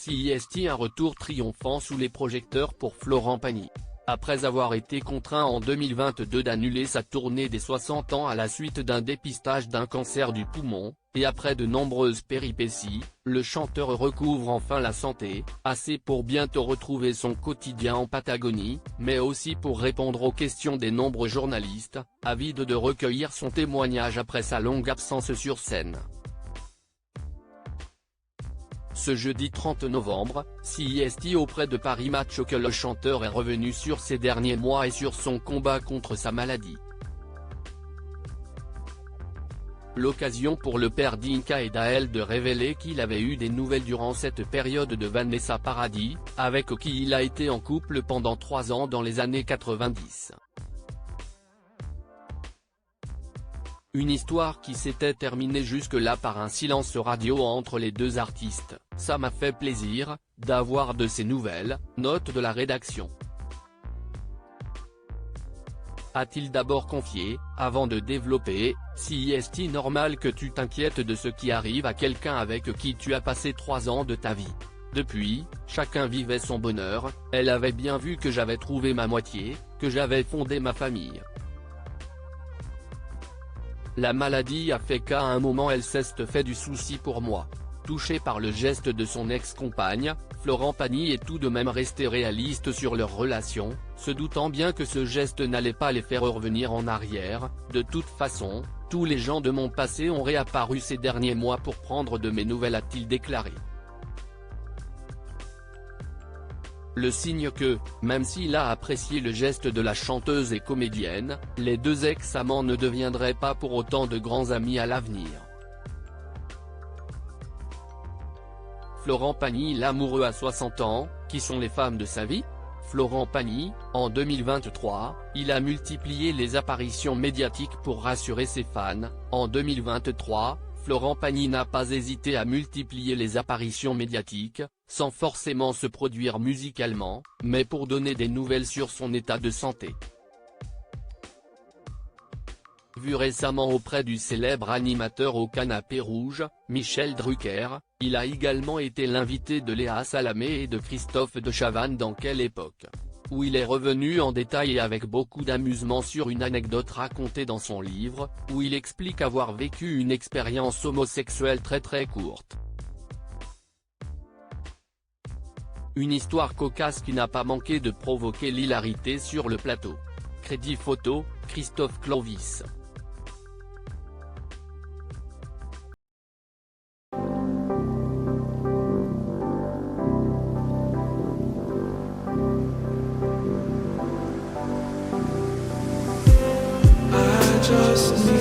CIST, un retour triomphant sous les projecteurs pour Florent Pagny. Après avoir été contraint en 2022 d'annuler sa tournée des 60 ans à la suite d'un dépistage d'un cancer du poumon, et après de nombreuses péripéties, le chanteur recouvre enfin la santé, assez pour bientôt retrouver son quotidien en Patagonie, mais aussi pour répondre aux questions des nombreux journalistes, avides de recueillir son témoignage après sa longue absence sur scène. Ce jeudi 30 novembre, CIST auprès de Paris Match que le chanteur est revenu sur ces derniers mois et sur son combat contre sa maladie. L'occasion pour le père d'Inka et d'Aël de révéler qu'il avait eu des nouvelles durant cette période de Vanessa Paradis, avec qui il a été en couple pendant 3 ans dans les années 90. Une histoire qui s'était terminée jusque-là par un silence radio entre les deux artistes. Ça m'a fait plaisir d'avoir de ces nouvelles, note de la rédaction. A-t-il d'abord confié, avant de développer, CIST normal que tu t'inquiètes de ce qui arrive à quelqu'un avec qui tu as passé 3 ans de ta vie. Depuis, chacun vivait son bonheur, elle avait bien vu que j'avais trouvé ma moitié, que j'avais fondé ma famille. La maladie a fait qu'à un moment elle s'est fait du souci pour moi. Touché par le geste de son ex-compagne, Florent Pagny est tout de même resté réaliste sur leur relation, se doutant bien que ce geste n'allait pas les faire revenir en arrière. De toute façon, tous les gens de mon passé ont réapparu ces derniers mois pour prendre de mes nouvelles, a-t-il déclaré. Le signe que, même s'il a apprécié le geste de la chanteuse et comédienne, les deux ex-amants ne deviendraient pas pour autant de grands amis à l'avenir. Florent Pagny, l'amoureux à 60 ans, qui sont les femmes de sa vie ? Florent Pagny, en 2023, il a multiplié les apparitions médiatiques pour rassurer ses fans. En 2023, Florent Pagny n'a pas hésité à multiplier les apparitions médiatiques, sans forcément se produire musicalement, mais pour donner des nouvelles sur son état de santé. Vu récemment auprès du célèbre animateur au canapé rouge, Michel Drucker, il a également été l'invité de Léa Salamé et de Christophe de Chavannes dans Quelle époque, où il est revenu en détail et avec beaucoup d'amusement sur une anecdote racontée dans son livre, où il explique avoir vécu une expérience homosexuelle très courte. Une histoire cocasse qui n'a pas manqué de provoquer l'hilarité sur le plateau. Crédit photo, Christophe Clovis. Just